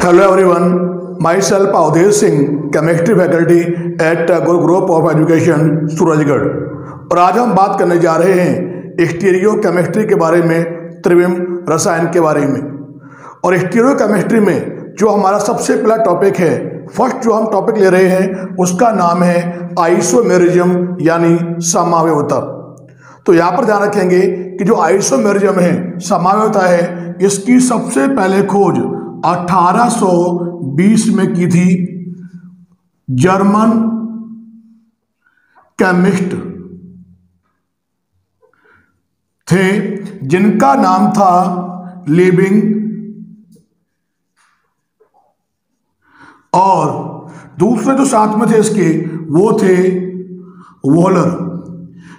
Hello everyone, myself Avdesh Singh, chemistry faculty at Guru Group of Education, Surajgarh. और आज हम बात करने जा रहे हैं स्टीरियो केमिस्ट्री के बारे में, त्रिविम रसायन के बारे में। और स्टीरियो केमिस्ट्री में जो हमारा सबसे पहला टॉपिक है, फर्स्ट जो हम टॉपिक ले रहे हैं उसका नाम है आइसोमेरिज्म यानी समावयवता। तो यहाँ पर ध्यान रखेंगे कि जो आइसोमेरिज्म है, समावयवता है, इसकी सबसे पहले खोज 1820 में की थी जर्मन केमिस्ट थे जिनका नाम था लीबिंग, और दूसरे जो साथ में थे इसके वो थे वोलर।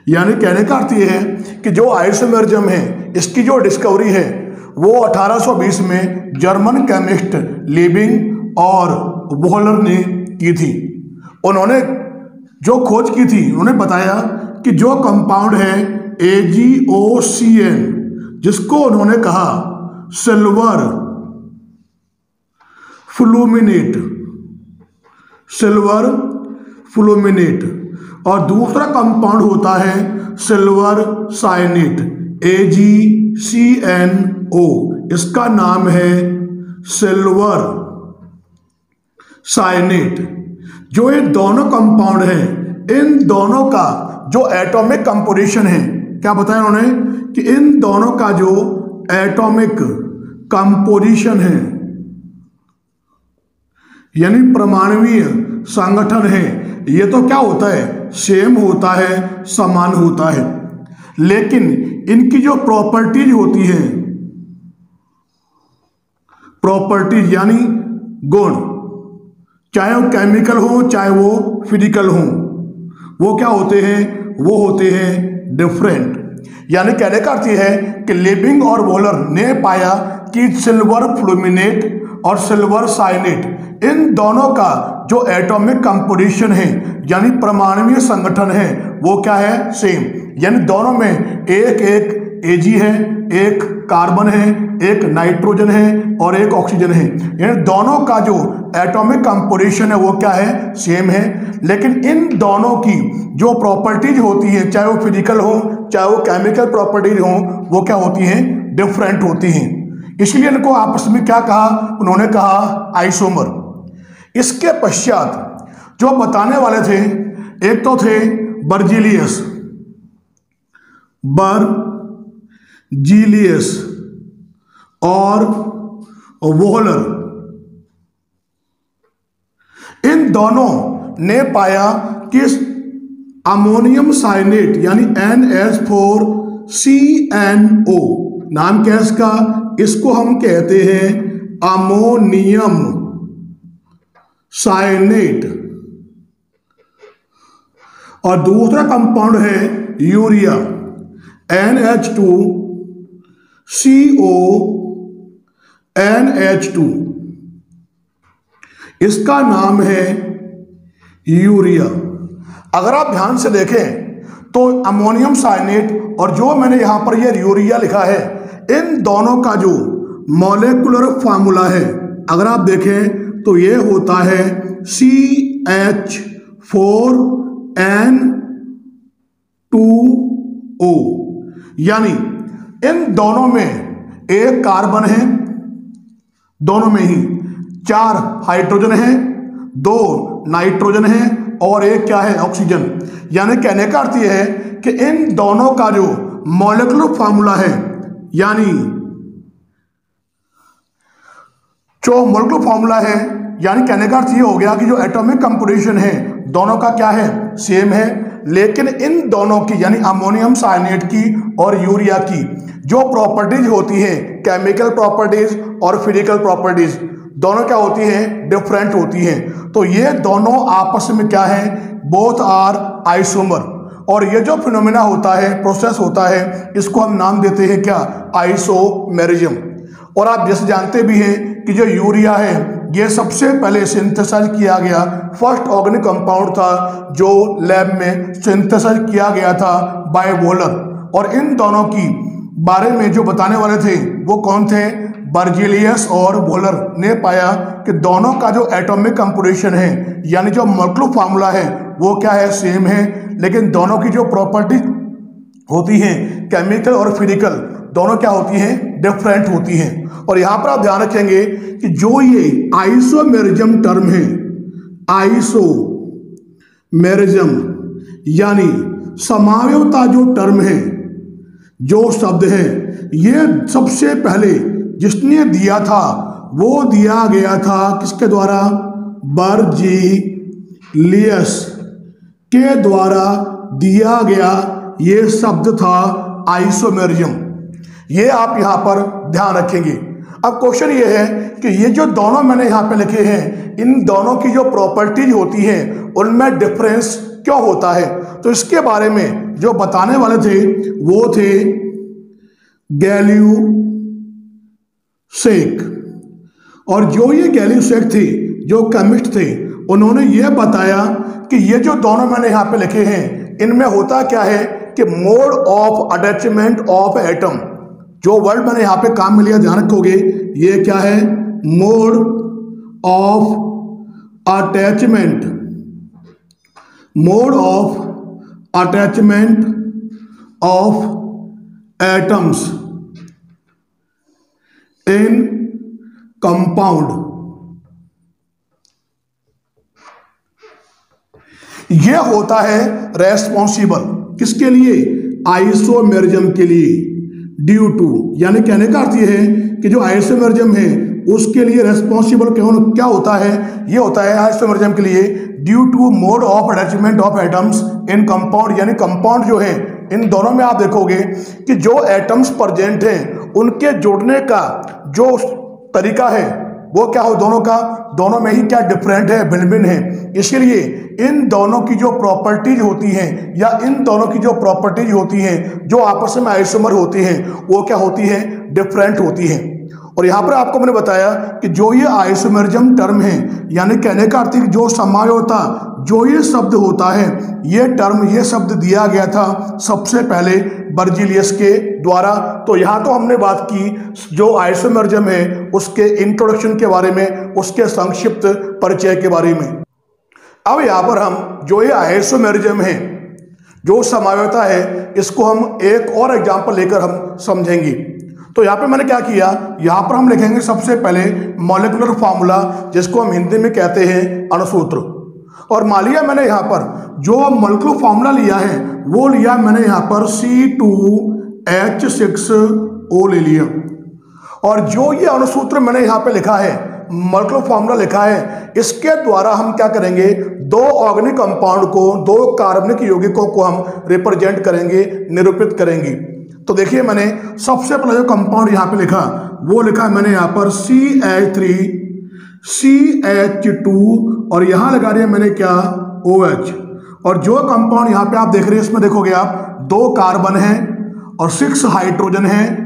यानी कहने का अर्थ यह है कि जो आइसोमेरिज्म है, इसकी जो डिस्कवरी है वो 1820 में जर्मन केमिस्ट लीबिंग और वोलर ने की थी। उन्होंने जो खोज की थी, उन्होंने बताया कि जो कंपाउंड है AgOCN, जिसको उन्होंने कहा सिल्वर फ्लूमिनेट, और दूसरा कंपाउंड होता है सिल्वर साइनेट AgCNO, इसका नाम है सिल्वर साइनेट। जो ये दोनों कंपाउंड हैं, इन दोनों का जो एटॉमिक कंपोजिशन है, क्या बताया उन्होंने कि इन दोनों का जो एटॉमिक कंपोजिशन है यानी परमाणुवीय संगठन है, ये तो क्या होता है, सेम होता है, समान होता है। लेकिन इनकी जो प्रॉपर्टीज होती हैं, प्रॉपर्टीज यानी गुण, चाहे वो केमिकल हो चाहे वो फिजिकल हो, वो क्या होते हैं, वो होते हैं डिफरेंट। यानी कहने का अर्थ यह है कि लीबिंग और वोलर ने पाया कि सिल्वर फ्लूमिनेट और सिल्वर साइनेट, इन दोनों का जो एटॉमिक कंपोजिशन है यानी परमाणुवीय संगठन है, वो क्या है, सेम। यानी दोनों में एक एक Ag है, एक कार्बन है, एक नाइट्रोजन है और एक ऑक्सीजन है। यानी दोनों का जो एटॉमिक कंपोजिशन है वो क्या है, सेम है। लेकिन इन दोनों की जो प्रॉपर्टीज होती है, चाहे वो फिजिकल हो चाहे वो केमिकल प्रॉपर्टीज हो, वो क्या होती हैं, डिफरेंट होती हैं। इसलिए इनको आपस में क्या कहा, उन्होंने कहा आइसोमर। इसके पश्चात जो बताने वाले थे, एक तो थे बर्जीलियस और वोलर। इन दोनों ने पाया कि अमोनियम साइनेट यानी NH4CNO, नाम क्या है इसका, इसको हम कहते हैं अमोनियम साइनेट, और दूसरा कंपाउंड है यूरिया NH2CONH2, इसका नाम है यूरिया। अगर आप ध्यान से देखें तो अमोनियम साइनेट और जो मैंने यहां पर ये यूरिया लिखा है, इन दोनों का जो मॉलिक्यूलर फार्मूला है, अगर आप देखें तो ये होता है CH4N2O। यानी इन दोनों में एक कार्बन है, दोनों में ही 4 हाइड्रोजन है, 2 नाइट्रोजन है और एक क्या है, ऑक्सीजन। यानी कहने का अर्थ यह है कि इन दोनों का जो मॉलिक्यूलर फार्मूला है, यानी जो मॉलिक्यूलर फार्मूला है, यानी कहने का अर्थ ये हो गया कि जो एटॉमिक कंपोजिशन है दोनों का क्या है, सेम है। लेकिन इन दोनों की यानी अमोनियम साइनेट की और यूरिया की जो प्रॉपर्टीज होती हैं, केमिकल प्रॉपर्टीज और फिजिकल प्रॉपर्टीज, दोनों क्या होती हैं, डिफरेंट होती हैं। तो ये दोनों आपस में क्या है, बोथ आर आइसोमर। और ये जो फिनोमेना होता है, प्रोसेस होता है, इसको हम नाम देते हैं क्या, आइसोमेरिज्म। और आप जैसे जानते भी हैं कि जो यूरिया है, ये सबसे पहले सिंथेसाइज किया गया फर्स्ट ऑर्गेनिक कंपाउंड था जो लैब में सिंथेसाइज किया गया था बाय वोलर। और इन दोनों की बारे में जो बताने वाले थे वो कौन थे? बर्जीलियस और वोलर ने पाया कि दोनों का जो एटॉमिक कंपोजिशन है यानी जो मॉलिक्यूलर फार्मूला है वो क्या है? सेम है, लेकिन दोनों की जो प्रॉपर्टी होती हैं केमिकल और फिजिकल दोनों क्या होती हैं? डिफरेंट होती हैं। और यहाँ पर आप ध्यान रखेंगे कि जो ये आइसोमेरिज्म टर्म है, आइसोमेरिज्म यानी समावयवता जो टर्म है, जो शब्द है, ये सबसे पहले जिसने दिया था वो दिया गया था किसके द्वारा? बर्जीलियस के द्वारा दिया गया ये शब्द था आइसोमेरिज्म। ये आप यहां पर ध्यान रखेंगे। अब क्वेश्चन ये है कि ये जो दोनों मैंने यहां पे लिखे हैं, इन दोनों की जो प्रॉपर्टीज होती हैं उनमें डिफरेंस क्यों होता है? तो इसके बारे में जो बताने वाले थे वो थे गैलियोसेक। और जो ये गैलियोसेक थे, जो केमिस्ट थे, उन्होंने ये बताया कि ये जो दोनों मैंने यहाँ पे लिखे हैं इनमें होता क्या है कि mode of attachment of atom, जो वर्ड मैंने यहाँ पे काम में लिया ध्यान रखोगे, ये क्या है? Mode of attachment, mode of attachment of atoms in compound. यह होता है रेस्पॉन्सिबल किसके लिए? आइसोमेरिज्म के लिए। ड्यू टू यानी कहने का अर्थ यह है कि जो आइसोमेरिज्म है उसके लिए रेस्पॉन्सिबल क्या होता है? यह होता है आइसोमेरिज्म के लिए due to mode of attachment of atoms in compound. यानी कंपाउंड जो है इन दोनों में आप देखोगे कि जो एटम्स प्रेजेंट हैं उनके जोड़ने का जो तरीका है वो क्या हो? दोनों का, दोनों में ही क्या डिफरेंट है? भिन्न भिन्न है। इसलिए इन दोनों की जो प्रॉपर्टीज होती हैं या इन दोनों की जो प्रॉपर्टीज होती हैं जो आपस में आइसोमर होती हैं वो क्या होती है? डिफरेंट होती हैं। और यहाँ पर आपको मैंने बताया कि जो ये आइसोमेरिज्म टर्म है यानी कहने का अर्थ जो समावयवता जो ये शब्द होता है, ये टर्म, ये शब्द दिया गया था सबसे पहले बर्जीलियस के द्वारा। तो यहाँ तो हमने बात की जो आइसोमेरिज्म है उसके इंट्रोडक्शन के बारे में, उसके संक्षिप्त परिचय के बारे में। अब यहाँ पर हम जो ये आइसोमेरिज्म है, जो समावयवता है, इसको हम एक और एग्जाम्पल लेकर हम समझेंगे। तो यहाँ पे मैंने क्या किया, यहाँ पर हम लिखेंगे सबसे पहले मॉलिक्यूलर फार्मूला, जिसको हम हिंदी में कहते हैं अणुसूत्र। और मान लिया मैंने यहाँ पर जो मॉलिक्यूलर फार्मूला लिया है वो लिया मैंने यहाँ पर C2H6O ले लिया। और जो ये अणुसूत्र मैंने यहाँ पे लिखा है, मॉलिक्यूलर फार्मूला लिखा है, इसके द्वारा हम क्या करेंगे? दो ऑर्गेनिक कंपाउंड को, दो कार्बनिक यौगिकों को हम रिप्रेजेंट करेंगे, निरूपित करेंगे। तो देखिए मैंने सबसे पहले जो कंपाउंड यहाँ पे लिखा वो लिखा है मैंने यहाँ पर CH3CH2 और यहाँ लगा दिया मैंने क्या? OH। और जो कंपाउंड यहाँ पे आप देख रहे हैं इसमें देखोगे आप 2 कार्बन है और 6 हाइड्रोजन है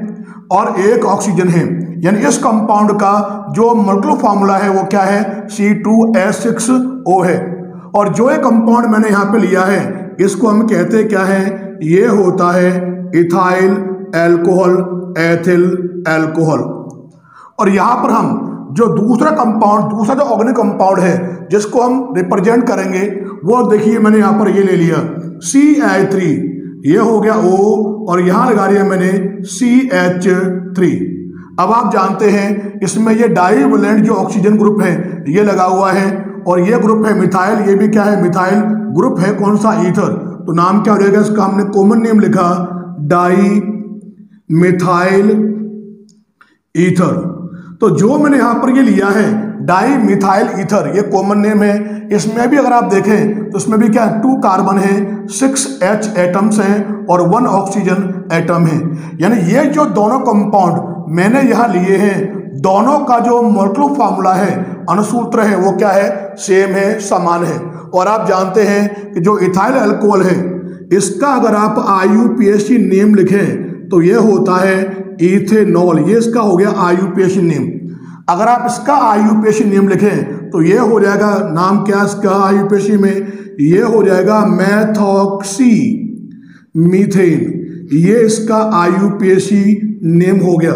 और 1 ऑक्सीजन है। यानी इस कंपाउंड का जो मॉलिक्यूलर फार्मूला है वो क्या है? C2H6O है। और जो ये कंपाउंड मैंने यहाँ पे लिया है इसको हम कहते क्या है? ये होता है इथाइल एल्कोहल, एथिल एल्कोहल। और यहाँ पर हम जो दूसरा कंपाउंड, दूसरा जो ऑर्गेनिक कंपाउंड है जिसको हम रिप्रेजेंट करेंगे वो देखिए मैंने यहाँ पर ये ले लिया CH3, ये हो गया O और यहाँ लगा लिया मैंने CH3। अब आप जानते हैं इसमें ये डाइवैलेंट जो ऑक्सीजन ग्रुप है ये लगा हुआ है और ये ग्रुप है मिथाइल, ये भी क्या है? मिथाइल ग्रुप है। कौन सा? ईथर। तो नाम क्या हो जाएगा इसका? हमने कॉमन नेम लिखा डाई मिथाइल ईथर। तो जो मैंने यहां पर ये लिया है डाई मिथाइल ईथर, ये कॉमन नेम है। इसमें भी अगर आप देखें तो इसमें भी क्या है? 2 कार्बन है, 6 H एटम्स हैं और 1 ऑक्सीजन एटम है। यानी ये जो दोनों कंपाउंड मैंने यहां लिए हैं, दोनों का जो मॉलिक्यूलर फार्मूला है, अणुसूत्र है, वो क्या है? सेम है, समान है। और आप जानते हैं कि जो इथाइल अल्कोहल है इसका अगर आप IUPAC नेम लिखें तो ये होता है इथेनॉल। ये इसका हो गया IUPAC नेम। अगर आप इसका IUPAC नेम लिखें तो ये हो जाएगा, नाम क्या इसका IUPAC में? ये हो जाएगा मैथॉक्सी मीथेन। ये इसका IUPAC नेम हो गया।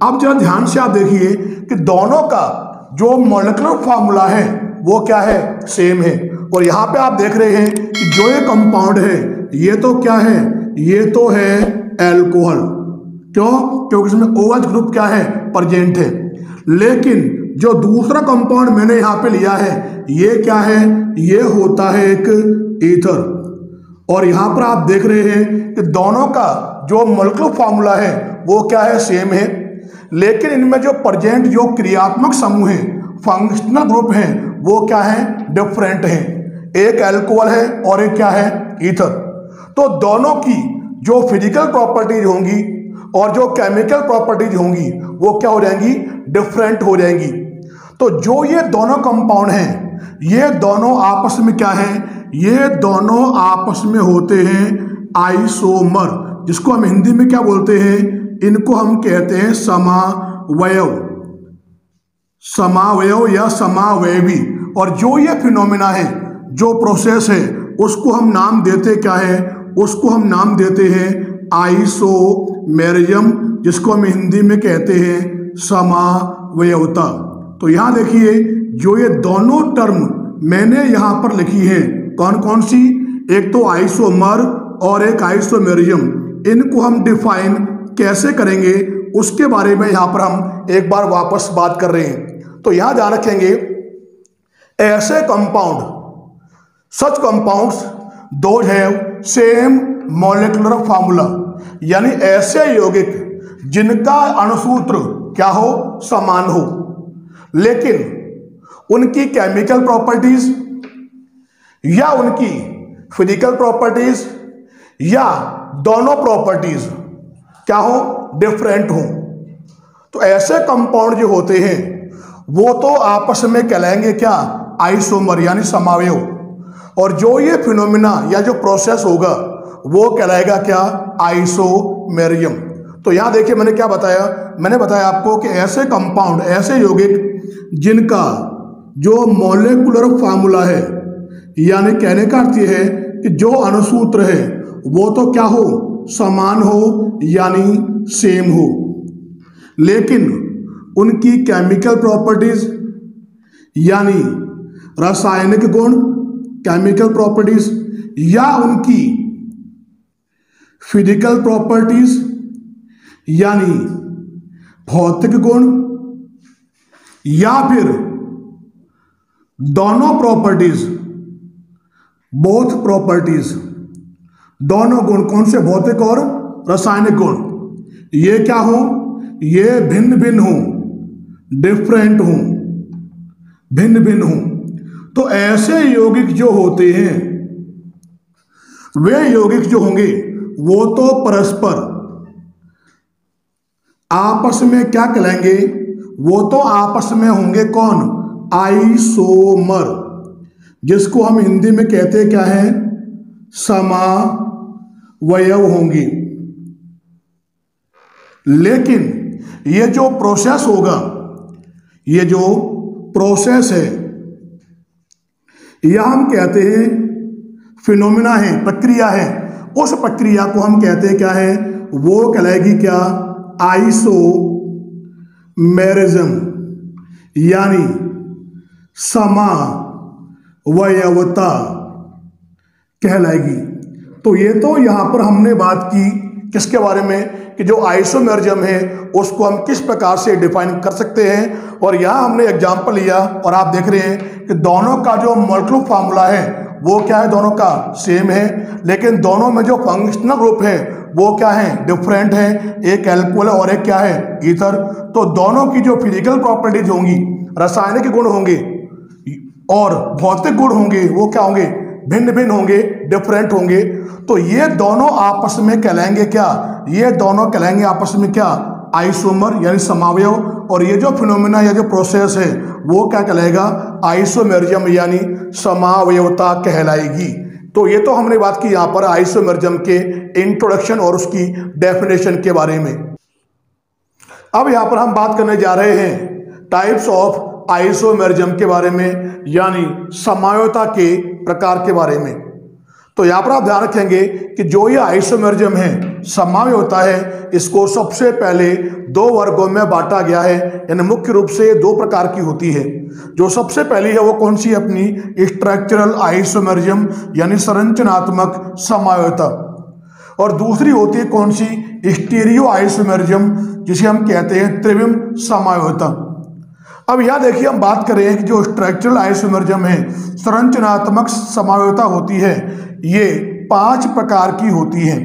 अब जरा ध्यान से आप देखिए कि दोनों का जो मॉलिक्यूलर फार्मूला है वो क्या है, सेम है। और यहाँ पे आप देख रहे हैं कि जो ये कंपाउंड है ये तो क्या है, ये तो है एल्कोहल। क्यों? क्योंकि इसमें OH ग्रुप क्या है, प्रेजेंट है। लेकिन जो दूसरा कंपाउंड मैंने यहाँ पे लिया है ये क्या है, ये होता है एक ईथर। और यहाँ पर आप देख रहे हैं कि दोनों का जो मॉलिक्यूलर फार्मूला है वो क्या है, सेम है। लेकिन इनमें जो प्रेजेंट जो क्रियात्मक समूह है, फंक्शनल ग्रुप हैं, वो क्या है, डिफरेंट हैं। एक अल्कोहल है और एक क्या है, ईथर। तो दोनों की जो फिजिकल प्रॉपर्टीज होंगी और जो केमिकल प्रॉपर्टीज होंगी वो क्या हो जाएंगी, डिफरेंट हो जाएंगी। तो जो ये दोनों कंपाउंड हैं ये दोनों आपस में क्या है, ये दोनों आपस में होते हैं आइसोमर, जिसको हम हिंदी में क्या बोलते हैं, इनको हम कहते हैं समावयव, समावयव या समावयवी। और जो ये फिनोमिना है, जो प्रोसेस है, उसको हम नाम देते क्या है, उसको हम नाम देते हैं आइसोमेरिज्म, जिसको हम हिंदी में कहते हैं समावयवता। तो यहां देखिए जो ये दोनों टर्म मैंने यहां पर लिखी है, कौन कौन सी, एक तो आइसोमर और एक आइसोमेरिज्म, इनको हम डिफाइन कैसे करेंगे उसके बारे में यहां पर हम एक बार वापस बात कर रहे हैं। तो यहां ध्यान रखेंगे, ऐसे compound, such compounds those have same molecular formula, यानी ऐसे यौगिक जिनका अणुसूत्र क्या हो, समान हो, लेकिन उनकी केमिकल प्रॉपर्टीज या उनकी फिजिकल प्रॉपर्टीज या दोनों प्रॉपर्टीज क्या हो, डिफरेंट हो। तो ऐसे कंपाउंड जो होते हैं वो तो आपस में कहलाएंगे क्या, आइसोमर यानी समावयव। और जो ये फिनोमिना या जो प्रोसेस होगा वो कहलाएगा क्या, आइसोमेरिज्म। तो यहां देखिए मैंने क्या बताया, मैंने बताया आपको कि ऐसे कंपाउंड, ऐसे यौगिक जिनका जो मॉलिक्यूलर फार्मूला है, यानी कहने का अर्थ यह है कि जो अणुसूत्र है वो तो क्या हो, समान हो यानी सेम हो, लेकिन उनकी केमिकल प्रॉपर्टीज यानी रासायनिक गुण, केमिकल प्रॉपर्टीज या उनकी फिजिकल प्रॉपर्टीज यानी भौतिक गुण या फिर दोनों प्रॉपर्टीज, बोथ प्रॉपर्टीज, दोनों गुण, कौन से, भौतिक और रासायनिक गुण, ये क्या हो, ये भिन्न भिन्न हो, डिफरेंट हो, भिन्न भिन्न हो। तो ऐसे यौगिक जो होते हैं, वे यौगिक जो होंगे वो तो परस्पर आपस में क्या कहलाएंगे, वो तो आपस में होंगे कौन, आइसोमर, जिसको हम हिंदी में कहते क्या है, समावयव होंगी। लेकिन ये जो प्रोसेस होगा, ये जो प्रोसेस है, यह हम कहते हैं फिनोमिना है, प्रक्रिया है, उस प्रक्रिया को हम कहते हैं क्या है, वो कहलाएगी क्या, आइसोमेरिज्म यानी समावयवता कहलाएगी। तो ये तो यहां पर हमने बात की किसके बारे में, कि जो आइसोमेरिज्म है उसको हम किस प्रकार से डिफाइन कर सकते हैं। और यहां हमने एग्जांपल लिया और आप देख रहे हैं कि दोनों का जो मॉलिक्यूलर फार्मूला है वो क्या है, दोनों का सेम है, लेकिन दोनों में जो फंक्शनल ग्रुप है वो क्या है, डिफरेंट है। एक अल्कोहल और एक क्या है, ईथर। तो दोनों की जो फिजिकल प्रॉपर्टीज होंगी, रासायनिक गुण होंगे और भौतिक गुण होंगे, वो क्या होंगे, भिन्न भिन्न होंगे, डिफरेंट होंगे। तो ये दोनों आपस में कहलाएंगे क्या, ये दोनों कहलाएंगे आपस में क्या, आइसोमर यानी समावयव। और ये जो फिनोमिना या जो प्रोसेस है वो क्या कहलाएगा, आइसोमेरिज्म यानी समावयवता कहलाएगी। तो ये तो हमने बात की यहाँ पर आइसोमेरिज्म के इंट्रोडक्शन और उसकी डेफिनेशन के बारे में। अब यहाँ पर हम बात करने जा रहे हैं टाइप्स ऑफ आइसोमेरिज्म के बारे में, यानी समावयवता के प्रकार के बारे में। तो यहां पर आप ध्यान रखेंगे कि जो ये आइसोमेरिज्म है समावय होता है, इसको सबसे पहले दो वर्गों में बांटा गया है, यानी मुख्य रूप से दो प्रकार की होती है। जो सबसे पहली है वो कौन सी? अपनी स्ट्रक्चरल आइसोमेरिज्म यानी संरचनात्मक समावयता, और दूसरी होती है कौन सी? स्टीरियो आइसोमेरिज्म, जिसे हम कहते हैं त्रिविम समावयता। अब यह देखिए हम बात कर रहे हैं कि जो स्ट्रक्चरल आइसोमेरिज्म है, संरचनात्मक समावयता होती है, ये 5 प्रकार की होती है।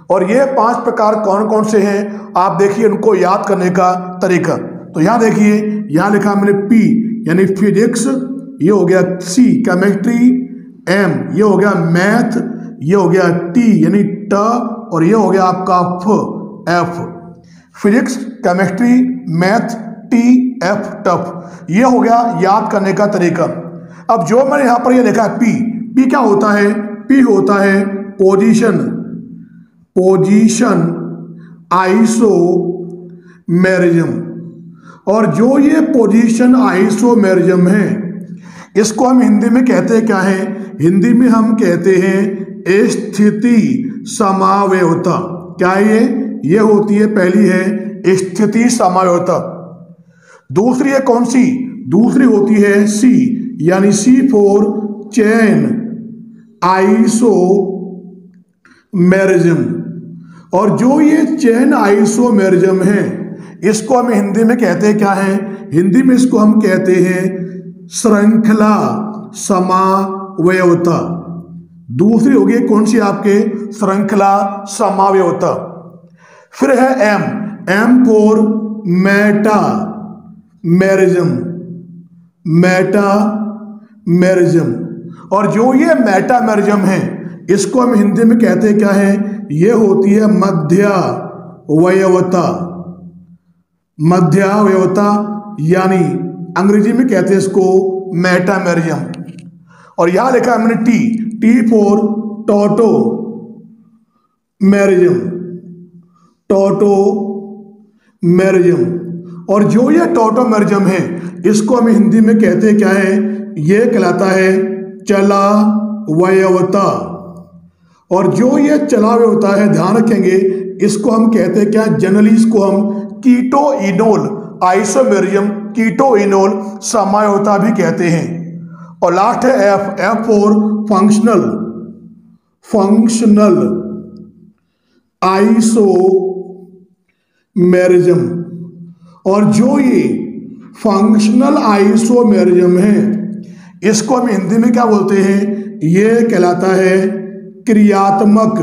और ये 5 प्रकार कौन कौन से हैं आप देखिए उनको याद करने का तरीका। तो यहाँ देखिए, यहाँ लिखा मैंने P यानी फिजिक्स, ये हो गया C केमिस्ट्री, M ये हो गया मैथ, ये हो गया T यानी ट, और ये हो गया आपका F physics, chemistry, math, T, F tough. ये हो गया याद करने का तरीका। अब जो मैंने यहाँ पर ये लिखा है P क्या होता है? P होता है पोजीशन आइसोमेरिज्म। और जो ये पोजीशन आइसोमेरिज्म है, इसको हम हिंदी में कहते हैं क्या है? हिंदी में हम कहते हैं स्थिति समावयता। क्या है ये होती है, पहली है स्थिति समावयता। दूसरी है कौन सी? दूसरी होती है C यानी C फॉर चेन आइसोमेरिज्म। और जो ये चेन आइसोमेरिज्म है, इसको हम हिंदी में कहते हैं क्या है? हिंदी में इसको हम कहते हैं श्रृंखला समावयता। दूसरी होगी कौन सी आपके? श्रृंखला समावयता। फिर है M फॉर मेटामेरिज्म। और जो ये मेटामेरिज्म है, इसको हम हिंदी में कहते हैं क्या है? ये होती है मध्यावयवता, यानी अंग्रेजी में कहते हैं इसको मेटामेरिज्म। और यहां लिखा है मैंने T फॉर टोटोमेरिज्म। और जो ये टोटोमेरिज्म है, इसको हम हिंदी में कहते हैं क्या है? ये कहलाता है चलावयवता। और जो ये चलावयवता है, ध्यान रखेंगे, इसको हम कहते हैं क्या? जनरली इसको हम कीटोइनोल आइसोमेरिज्म, कीटोइनोल समावयवता भी कहते हैं। और लास्ट है F फॉर फंक्शनल आइसोमेरिज्म। और जो ये फंक्शनल आइसोमेरिज्म है, इसको हम हिंदी में क्या बोलते हैं? ये कहलाता है क्रियात्मक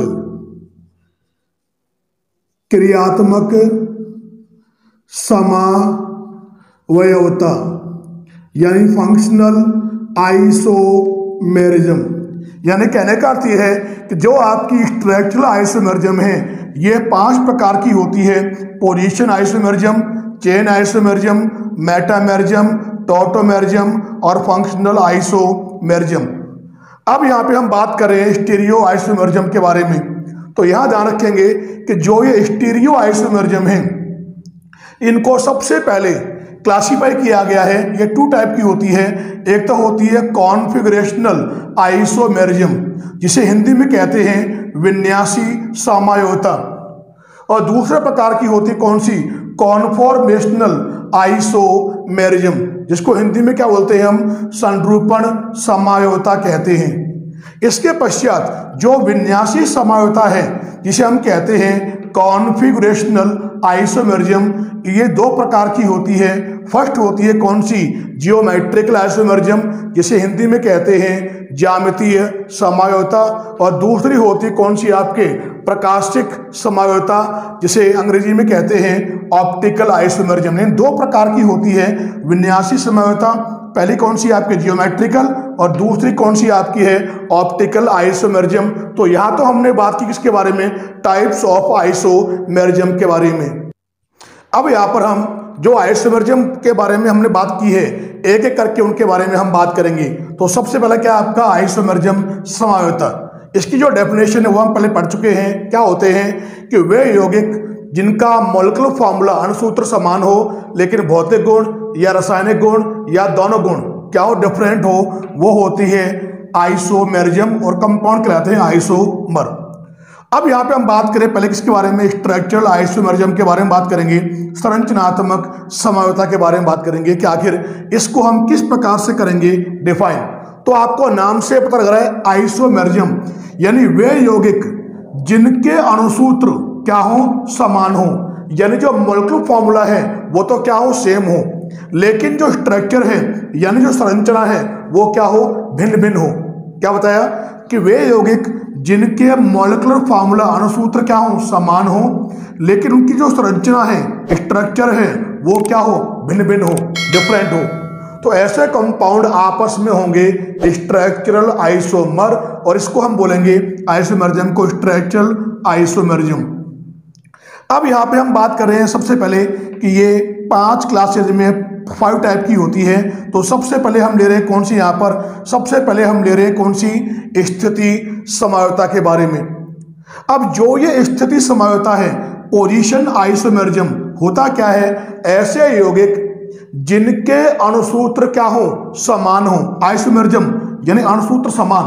समावयवता, यानी फंक्शनल आइसोमेरिज्म। यानी कहने का अर्थ यह है कि जो आपकी स्ट्रक्चरल आइसोमेरिज्म है, ये 5 प्रकार की होती है: position isomerism, chain isomerism, metamerism, tautomerism और फंक्शनल आइसोमेरिज्म। अब यहाँ पे हम बात कर रहे हैं स्टीरियो आइसोमेरिज्म के बारे में। तो यहाँ ध्यान रखेंगे कि जो ये स्टीरियो आइसोमेरिज्म है, इनको सबसे पहले क्लासिफाई किया गया है। ये 2 टाइप की होती है। एक तो होती है कॉन्फिगरेशनल आइसोमेरिज्म, जिसे हिंदी में कहते हैं विन्यासी समावयता। और दूसरे प्रकार की होती है कौन सी? कॉन्फॉर्मेशनल आइसोमेरिज्म, जिसको हिंदी में क्या बोलते हैं हम? संरूपण समावयता कहते हैं। इसके पश्चात जो विन्यासी समावयता है, जिसे हम कहते हैं कॉन्फिगरेशनल आइसोमेरिज्म, ये 2 प्रकार की होती है। फर्स्ट होती है कौन सी? जियोमेट्रिकल आइसोमेरिज्म, जिसे हिंदी में कहते हैं ज्यामितीय समावयता। और दूसरी होती है कौन सी? आपके प्रकाशिक समावयता, जिसे अंग्रेजी में कहते हैं ऑप्टिकल आइसोमेरिज्म। इन 2 प्रकार की होती है विन्यासी समावयता। पहली कौन सी? आपके जियोमेट्रिकल, और दूसरी कौन सी आपकी है? Optical isomerism. तो यहाँ तो हमने बात की किसके बारे में? टाइप्स ऑफ आइसोमेरिज्म के बारे में। अब यहाँ पर हम जो आइसोमेरिज्म के बारे में हमने बात की है, एक एक करके उनके बारे में हम बात करेंगे। तो सबसे पहला क्या आपका? आइसोमेरिज्म समावयता। इसकी जो डेफिनेशन है वो हम पहले पढ़ चुके हैं। क्या होते हैं कि वे यौगिक जिनका मॉलिक्यूलर फॉर्मूला अणुसूत्र समान हो, लेकिन भौतिक गुण या रासायनिक गुण या दोनों गुण क्या हो? डिफरेंट हो, वो होती है आइसोमेरिज्म और कंपाउंड कहलाते हैं आइसोमर। अब यहाँ पे हम बात करें पहले किसके बारे में, स्ट्रक्चरल आइसोमेरिज्म के बारे में बात करेंगे, संरचनात्मक समयोता के बारे में बात करेंगे कि आखिर इसको हम किस प्रकार से करेंगे डिफाइन। तो आपको नाम से पता लग रहा है आइसोमेरिज्म यानी वे यौगिक जिनके अणुसूत्र क्या हो, समान हो, यानी जो मॉलिक्यूलर फॉर्मूला है वो तो क्या हो, सेम हो, लेकिन जो स्ट्रक्चर है यानी जो संरचना है वो क्या हो, भिन्न भिन्न हो। क्या बताया कि वे यौगिक जिनके मॉलिक्यूलर फॉर्मूला अणुसूत्र क्या हो, समान हो, लेकिन उनकी जो संरचना है, स्ट्रक्चर है वो क्या हो, भिन्न भिन्न हो, डिफरेंट हो। तो ऐसे कंपाउंड आपस में होंगे स्ट्रक्चरल आइसोमर और इसको हम बोलेंगे आइसोमेरिज्म को स्ट्रक्चरल आइसोमेरिज्म। अब यहाँ पे हम बात कर रहे हैं सबसे पहले कि ये 5 क्लासेज में 5 टाइप की होती है। तो सबसे पहले हम ले रहे हैं कौन सी, यहाँ पर सबसे पहले हम ले रहे हैं कौन सी, स्थिति समयोता के बारे में। अब जो ये स्थिति समयोता है, पोजीशन आइसोमेरिज्म, होता क्या है, ऐसे यौगिक जिनके अणुसूत्र क्या हो, समान हो, आइसोमेरिज्म यानी अणुसूत्र समान,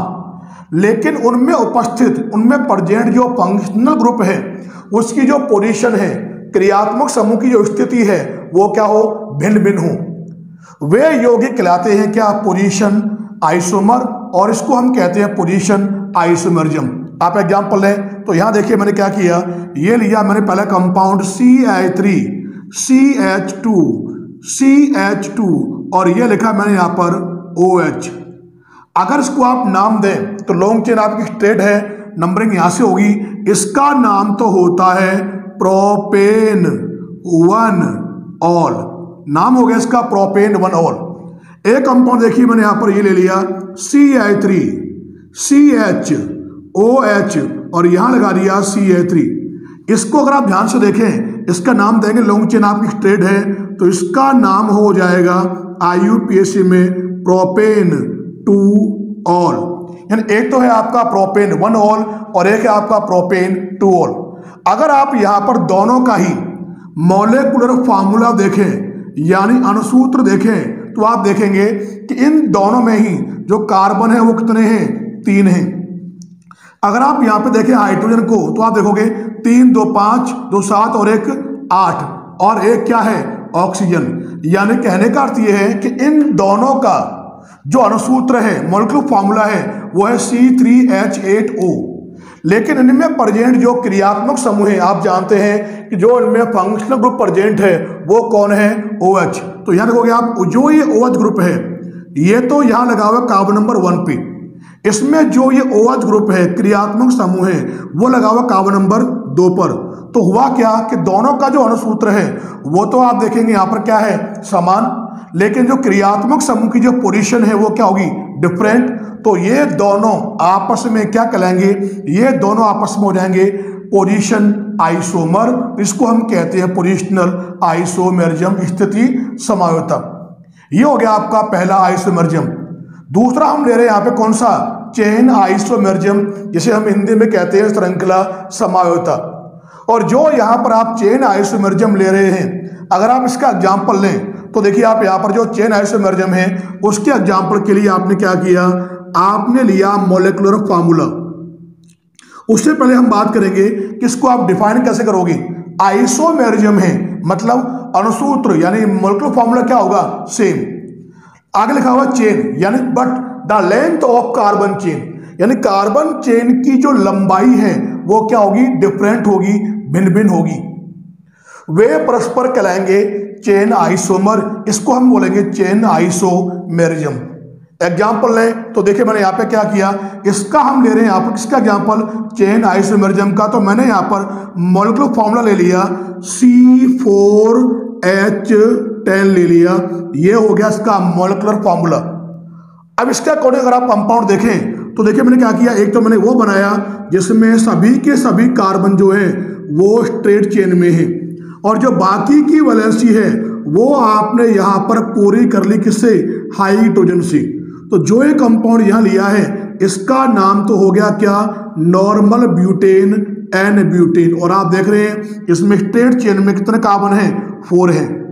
लेकिन उनमें उपस्थित, उनमें प्रेजेंट जो फंक्शनल ग्रुप है उसकी जो पोजीशन है, क्रियात्मक समूह की जो स्थिति है वो क्या हो, भिन्न भिन्न हो, वे यौगिक कहलाते हैं क्या, पोजीशन आइसोमर, और इसको हम कहते हैं पोजीशन आइसोमेरिज्म। आप एग्जांपल लें तो यहां देखिए मैंने क्या किया, ये लिया मैंने पहला कंपाउंड CH3 CH2 और ये लिखा मैंने यहां पर OH। अगर इसको आप नाम दें तो लॉन्ग चेन आपकी स्ट्रेट है, नंबरिंग यहां से होगी, इसका नाम तो होता है प्रोपेन 1 ऑल, नाम हो गया इसका प्रोपेन 1 ऑल। एक कंपाउंड देखिए मैंने यहां पर ये ले लिया CH3 CHOH और यहां लगा दिया CH3। इसको अगर आप ध्यान से देखें, इसका नाम देंगे, लॉन्ग चेन आपकी स्ट्रेट है तो इसका नाम हो जाएगा IUPAC में प्रोपेन 2 ऑल, यानी एक तो है आपका प्रोपेन 1 ऑल और एक है आपका प्रोपेन 2 ऑल। अगर आप यहां पर दोनों का ही मॉलिक्यूलर फार्मूला देखें यानी अणुसूत्र देखें तो आप देखेंगे कि इन दोनों में ही जो कार्बन है वो कितने हैं, 3 हैं। अगर आप यहां पे देखें हाइड्रोजन को तो आप देखोगे 3 2 5 2 7 और 1 8 और एक क्या है, ऑक्सीजन। यानी कहने का अर्थ यह है कि इन दोनों का जो अणुसूत्र है, मॉलिक्यूलर फार्मूला है वो है C3H8O, लेकिन इनमें प्रेजेंट जो क्रियात्मक समूह है, आप जानते हैं कि जो इनमें फंक्शनल ग्रुप प्रेजेंट है वो कौन है, OH। तो यहां देखोगे आप जो ये OH ग्रुप है ये तो यहां लगा हुआ कार्बन नंबर 1 पे, इसमें जो ये OH ग्रुप है क्रियात्मक समूह है वो लगा हुआ कार्बन नंबर 2 पर। तो हुआ क्या कि दोनों का जो अणुसूत्र है वो तो आप देखेंगे यहां पर क्या है, समान, लेकिन जो क्रियात्मक समूह की जो पोजीशन है वो क्या होगी, डिफरेंट। तो ये दोनों आपस में क्या कहलाएंगे, ये दोनों आपस में हो जाएंगे पोजीशन आइसोमर, इसको हम कहते हैं पोजिशनल आइसोमेरिज्म, स्थिति समयोता। ये हो गया आपका पहला आइसोमेरिज्म। दूसरा हम ले रहे हैं यहाँ पे कौन सा, चेन आइसोमेरिज्म, जिसे हम हिंदी में कहते हैं श्रृंखला समयोता। और जो यहाँ पर आप चेन आइसोमेरिज्म ले रहे हैं, अगर आप इसका एग्जाम्पल लें तो देखिए आप यहाँ पर जो चेन आइसोमेरिज्म है उसके एग्जाम्पल के लिए आपने क्या किया, आपने लिया मॉलिक्यूलर फार्मूला। उससे पहले हम बात करेंगे कि इसको आप डिफाइन कैसे करोगे। आइसोमेरिज्म है मतलब अणुसूत्र यानी मॉलिक्यूलर फार्मूला क्या होगा, सेम। आगे लिखा हुआ चेन यानी but the length of carbon chain, यानी कार्बन चेन की जो लंबाई है वो क्या होगी, डिफरेंट होगी, भिन्न भिन्न होगी। वे परस्पर कहलाएंगे चेन आइसोमर, इसको हम बोलेंगे चेन आइसोमेरिज्म। एग्जाम्पल लें तो देखिए मैंने यहाँ पे क्या किया, इसका हम ले रहे हैं यहाँ पर किसका एग्जाम्पल, चेन आइसोमेरिज्म का। तो मैंने यहाँ पर मॉलिक्यूलर फॉर्मूला ले लिया C4H10 ले लिया, ये हो गया इसका मॉलिक्यूलर फॉर्मूला। अब इसके अकॉर्डिंग अगर आप कंपाउंड देखें तो देखिए मैंने क्या किया, एक तो मैंने वो बनाया जिसमें सभी के सभी कार्बन जो है वो स्ट्रेट चेन में है और जो बाकी की वैलेंसी है वो आपने यहाँ पर पूरी कर ली किससे, हाइड्रोजन से। तो जो ये कंपाउंड यहाँ लिया है इसका नाम तो हो गया क्या, नॉर्मल ब्यूटेन एन ब्यूटेन। और आप देख रहे हैं इसमें स्ट्रेट चेन में कितने कार्बन हैं, 4 हैं।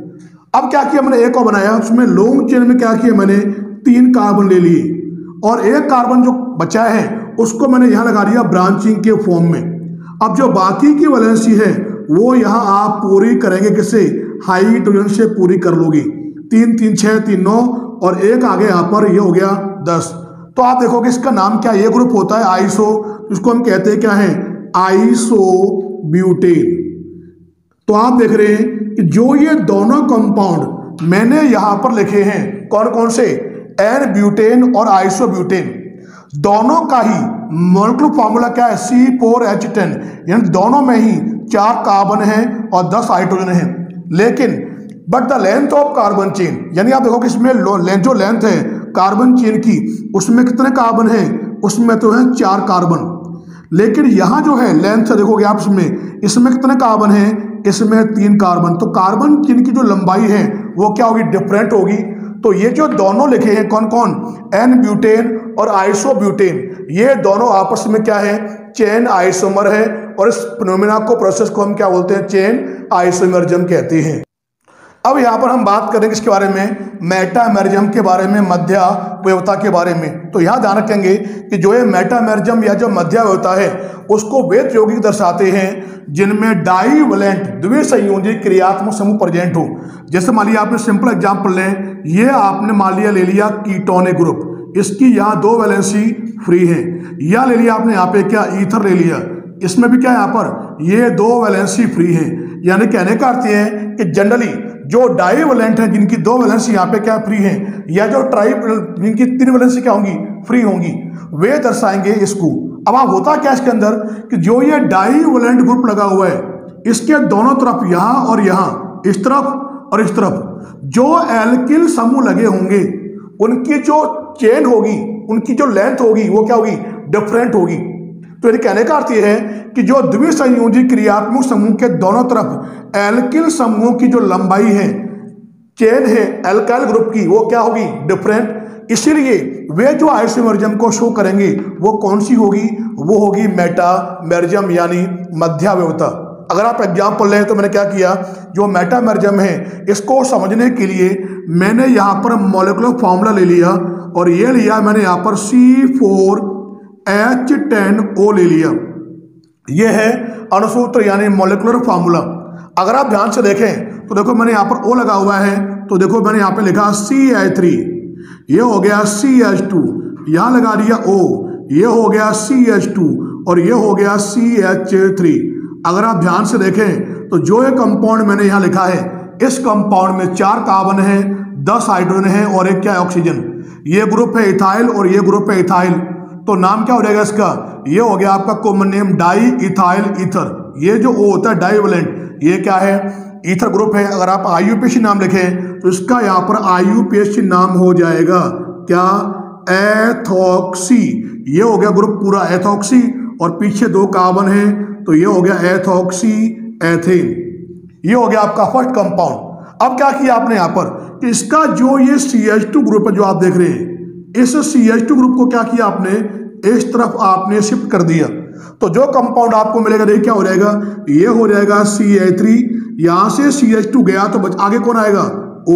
अब क्या किया मैंने, एक और बनाया, उसमें लॉन्ग चेन में क्या किया मैंने, 3 कार्बन ले लिए और एक कार्बन जो बचा है उसको मैंने यहाँ लगा दिया ब्रांचिंग के फॉर्म में। अब जो बाकी की वैलेंसी है वो यहाँ आप पूरी करेंगे किससे, हाइड्रोजन से पूरी कर लोगी। 3 3 6 3 9 और एक आगे यहाँ पर ये हो गया 10। तो आप देखोगे इसका नाम क्या, ये ग्रुप होता है आइसो, इसको हम कहते हैं क्या है, आइसोब्यूटेन। तो आप देख रहे हैं कि जो ये दोनों कंपाउंड मैंने यहां पर लिखे हैं कौन कौन से, एन ब्यूटेन और आइसोब्यूटेन, दोनों का ही मॉलिक्यूलर फार्मूला क्या है, C4H10, यानी दोनों में ही 4 कार्बन है और 10 हाइड्रोजन है। लेकिन but the length of carbon chain, यानी आप देखो कि इसमें जो लेंथ है कार्बन चेन की उसमें कितने कार्बन है, उसमें तो है 4 कार्बन। लेकिन यहां जो है लेंथ देखोगे आप इसमें कितने कार्बन है, इसमें 3 कार्बन। तो कार्बन चेन की जो लंबाई है वो क्या होगी, डिफरेंट होगी। तो ये जो दोनों लिखे हैं कौन कौन, एन ब्यूटेन और आइसोब्यूटेन, ये दोनों आपस में क्या है, चेन आइसोमर है। और इस फिनोमेना को, प्रोसेस को हम क्या बोलते हैं, चेन आइसोमरिज्म कहते हैं। अब यहाँ पर हम बात करेंगे इसके बारे में, मेटामेरिज्म के बारे में, मध्यावयवता के बारे में। तो यहाँ ध्यान रखेंगे कि जो ये मेटामेरिज्म या जो मध्यावयवता है उसको वेद यौगिक दर्शाते हैं जिनमें डाईवैलेंट द्विसंयोजी क्रियात्मक समूह प्रेजेंट हो। जैसे मान लिया आपने सिंपल एग्जाम्पल लें, ये आपने मान लिया ले लिया कीटोनिक ग्रुप, इसकी यहाँ 2 वैलेंसी फ्री है। या ले लिया आपने यहाँ पे क्या, ईथर ले लिया, इसमें भी क्या यहाँ पर ये 2 वैलेंसी फ्री है। यानी कहने का अर्थ है कि जनरली जो डाईवैलेंट है जिनकी 2 वैलेंसी यहाँ पे क्या फ्री हैं, या जो जिनकी 3 वैलेंसी क्या होंगी, फ्री होंगी, वे दर्शाएंगे इसको। अब आप होता क्या इसके अंदर कि जो ये डाईवैलेंट ग्रुप लगा हुआ है इसके दोनों तरफ, यहाँ और यहाँ, इस तरफ और इस तरफ, जो एल्किल समूह लगे होंगे उनकी जो चेन होगी, उनकी जो लेंथ होगी वो क्या होगी, डिफरेंट होगी। तो ये कहने का अर्थ ये है कि जो द्विसंयोजी क्रियात्मक समूह के दोनों तरफ एल्किल समूह की जो लंबाई है, चेन है एल्काइल ग्रुप की, वो क्या होगी, डिफरेंट। इसीलिए वे जो आइसोमरिज्म को शो करेंगे वो कौन सी होगी, वो होगी मेटामेरिज्म यानी मध्यावयवता। अगर आप एग्जाम्पल लें तो मैंने क्या किया, जो मेटामेरिज्म है इसको समझने के लिए मैंने यहाँ पर मॉलिक्यूलर फॉर्मूला ले लिया और ये लिया मैंने यहाँ पर C4H10O ले लिया। ये है अणुसूत्र यानी मॉलिक्यूलर फार्मूला। अगर आप ध्यान से देखें तो देखो मैंने यहाँ पर O लगा हुआ है, तो देखो मैंने यहाँ पे लिखा CH3, ये हो गया CH2, यहाँ लगा दिया O, ये हो गया CH2 और ये हो गया CH3। अगर आप ध्यान से देखें तो जो ये कंपाउंड मैंने यहाँ लिखा है, इस कंपाउंड में 4 कार्बन है, 10 हाइड्रोजन है और एक क्या है, ऑक्सीजन। ये ग्रुप है इथाइल और ये ग्रुप है इथाइल। तो नाम क्या हो जाएगा इसका, ये हो गया आपका common name di ethyl ether. ये जो O होता है डाईवैलेंट, ये क्या है, ईथर ग्रुप है। अगर आप IUPAC नाम लिखें तो इसका यहाँ पर IUPAC नाम हो जाएगा क्या, एथॉक्सी। ये हो गया ग्रुप पूरा एथॉक्सी और पीछे 2 कार्बन है तो ये हो गया एथॉक्सी एथेन। ये हो गया आपका फर्स्ट कंपाउंड। अब क्या किया आपने यहाँ पर कि इसका जो ये CH2 ग्रुप है जो आप देख रहे हैं, इस CH2 ग्रुप को क्या किया आपने, इस तरफ आपने शिफ्ट कर दिया। तो जो कंपाउंड आपको मिलेगा ये क्या हो जाएगा, ये हो जाएगा CH3। यहां से CH2 गया तो आगे कौन आएगा, O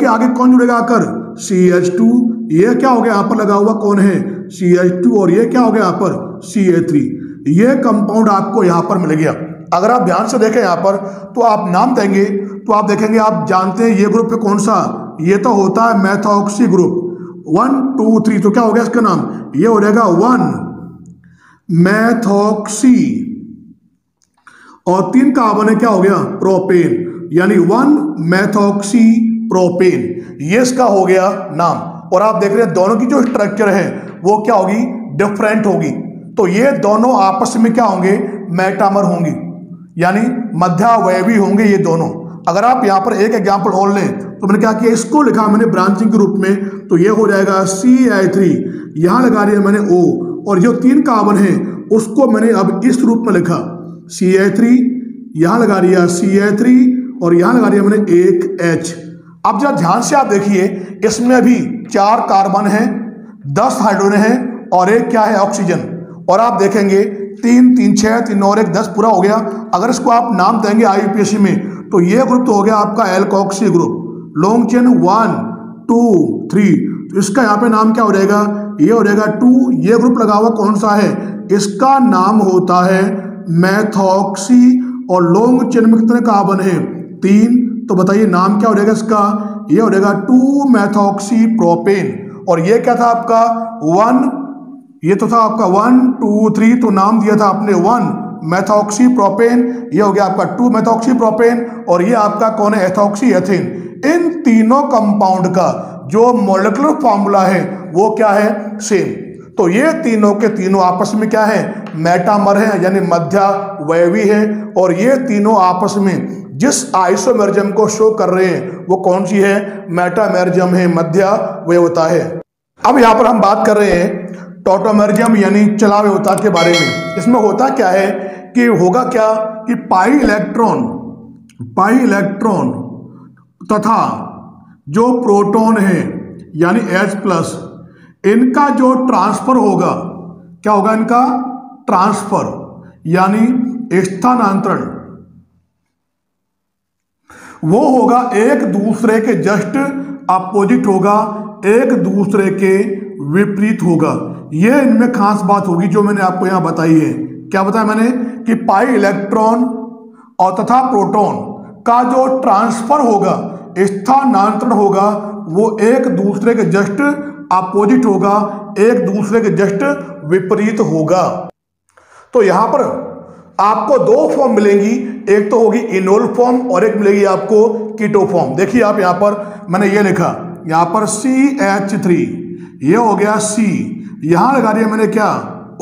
के आगे कौन जुड़ेगा आकर, CH2। ये क्या हो गया यहाँ पर लगा हुआ कौन है, CH2 और ये क्या हो गया यहाँ पर CH3। ये कंपाउंड आपको यहाँ पर मिल गया। अगर आप ध्यान से देखें यहाँ पर तो आप नाम देंगे तो आप देखेंगे, आप जानते हैं ये ग्रुप है कौन सा, ये तो होता है मेथॉक्सी ग्रुप। 1 2 3 तो क्या हो गया इसका नाम, ये हो जाएगा 1 मेथॉक्सी और 3 कार्बन है क्या हो गया, प्रोपेन, यानी 1 मेथॉक्सी प्रोपेन। ये इसका हो गया नाम। और आप देख रहे हैं दोनों की जो स्ट्रक्चर है वो क्या होगी, डिफरेंट होगी। तो ये दोनों आपस में क्या होंगे, मेटामर होंगी यानी मध्यावयवी होंगे ये दोनों। अगर आप यहाँ पर एक एग्जाम्पल और लें तो मैंने क्या किया, इसको लिखा मैंने ब्रांचिंग के रूप में, तो ये हो जाएगा CH3, यहाँ लगा दिया मैंने O और जो 3 कार्बन है उसको मैंने अब इस रूप में लिखा CH3, यहाँ लगा दिया CH3 और यहाँ लगा दिया मैंने एक H। अब जरा ध्यान से आप देखिए, इसमें भी 4 कार्बन है, 10 हाइड्रोजन है और एक क्या है, ऑक्सीजन। और आप देखेंगे 3 3 6 3 और 1 10 पूरा हो गया। अगर इसको आप नाम देंगे IUPAC में तो ये ग्रुप तो हो गया आपका एल्कोक्सी ग्रुप, लॉन्ग चेन 1 2 3। तो इसका यहाँ पे नाम क्या हो जाएगा, ये हो जाएगा 2। ये ग्रुप लगा हुआ कौन सा है, इसका नाम होता है मेथॉक्सी। और लॉन्ग चेन में कितने कार्बन है, 3। तो बताइए नाम क्या हो जाएगा इसका, ये हो जाएगा 2 मेथॉक्सी प्रोपेन। और ये क्या था आपका 1, ये तो था आपका 1 2 3, तो नाम दिया था आपने 1 मेथॉक्सी प्रोपेन। ये हो गया आपका 2 मेथॉक्सी प्रोपेन। और ये आपका कौन है, एथॉक्सी एथिन। इन तीनों कंपाउंड का जो मॉलिक्यूलर फॉर्मूला है वो क्या है, सेम। तो ये तीनों के तीनों आपस में क्या है, मेटामर है, यानी मध्यावयवी है। और ये तीनों आपस में जिस आइसोमेरिज्म को शो कर रहे हैं वो कौन सी है, मेटामेरिज्म है, मध्यावयवता है। अब यहाँ पर हम बात कर रहे हैं टॉटोमेरिज्म यानी चलावयवता के बारे में। इसमें होता क्या है कि होगा क्या कि पाई इलेक्ट्रॉन तथा जो प्रोटॉन है यानी H+, इनका जो ट्रांसफर होगा, क्या होगा इनका ट्रांसफर यानी स्थानांतरण, वो होगा एक दूसरे के जस्ट अपोजिट होगा, एक दूसरे के विपरीत होगा। ये इनमें खास बात होगी जो मैंने आपको यहां बताई है। क्या बताया मैंने कि पाई इलेक्ट्रॉन और तथा प्रोटॉन का जो ट्रांसफर होगा, स्थानांतरण होगा, वो एक दूसरे के जस्ट अपोजिट होगा, एक दूसरे के जस्ट विपरीत होगा। तो यहां पर आपको 2 फॉर्म मिलेंगी, एक तो होगी इनोल फॉर्म और एक मिलेगी आपको कीटो फॉर्म। देखिए आप यहां पर मैंने ये लिखा, यहां पर CH3, ये हो गया C, यहां लगा दिया मैंने क्या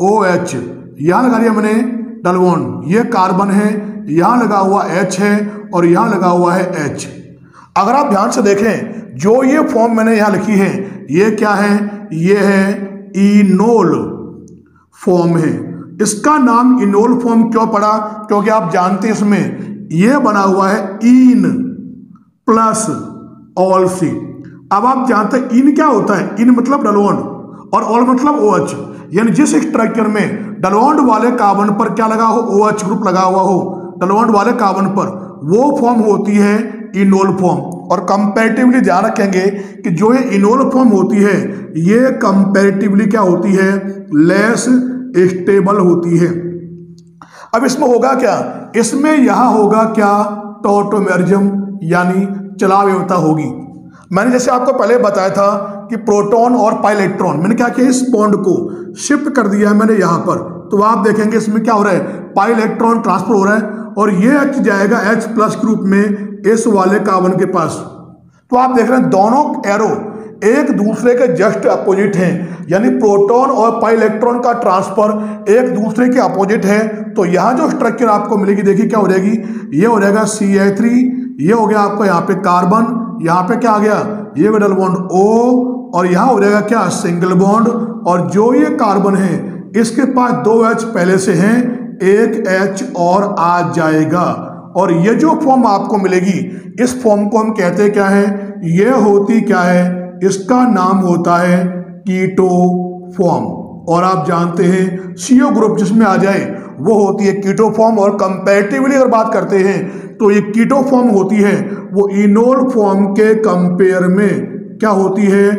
OH, यहां लगा दिया मैंने डबल, ये कार्बन है, यहां लगा हुआ H है और यहां लगा हुआ है H। अगर आप ध्यान से देखें जो ये फॉर्म मैंने यहां लिखी है ये क्या है, ये है इनोल फॉर्म है। इसका नाम इनोल फॉर्म क्यों पड़ा, क्योंकि आप जानते हैं इसमें ये बना हुआ है इन प्लस ऑल सी। अब आप जानते हैं इन क्या होता है, इन मतलब डलवॉन्ड और ऑल मतलब OH, यानी जिस स्ट्रक्चर में डलवॉन्ड वाले कार्बन पर क्या लगा हो, OH ग्रुप लगा हुआ हो डलवॉन्ड वाले कार्बन पर, वो फॉर्म होती है इनोल फॉर्म। और कंपैरेटिवली ध्यान रखेंगे कि जो ये इनोल फॉर्म होती है ये कंपैरेटिवली क्या होती है, लेस स्टेबल होती है। अब इसमें होगा क्या, इसमें यहां होगा क्या टॉटोमेरिज्म यानी चलावयवता होगी। मैंने जैसे आपको पहले बताया था कि प्रोटॉन और पाई इलेक्ट्रॉन, मैंने क्या किया इस बॉन्ड को शिफ्ट कर दिया है मैंने यहां पर। तो आप देखेंगे इसमें क्या हो रहा है, पाई इलेक्ट्रॉन ट्रांसफर हो रहा है और ये H जाएगा H+ ग्रुप में इस वाले कार्बन के पास। तो आप देख रहे हैं दोनों एरो एक दूसरे के जस्ट अपोजिट हैं, यानी प्रोटॉन और पाई इलेक्ट्रॉन का ट्रांसफर एक दूसरे के अपोजिट है। तो यहां जो स्ट्रक्चर आपको मिलेगी देखिए क्या हो जाएगी, ये हो जाएगा CH3, ये हो गया आपका यहाँ पे कार्बन, यहाँ पे क्या आ गया, ये डबल बॉन्ड O, और यहाँ हो जाएगा क्या सिंगल बॉन्ड। और जो ये कार्बन है इसके पास 2 H पहले से हैं, एक H और आ जाएगा। और ये जो फॉर्म आपको मिलेगी इस फॉर्म को हम कहते हैं क्या है, ये होती क्या है, इसका नाम होता है कीटो फॉर्म। और आप जानते हैं CO ग्रुप जिसमें आ जाए वो होती है कीटो फॉर्म। और कंपैरेटिवली अगर बात करते हैं तो ये कीटो फॉर्म होती है वो इनोल फॉर्म के कंपेयर में क्या होती है,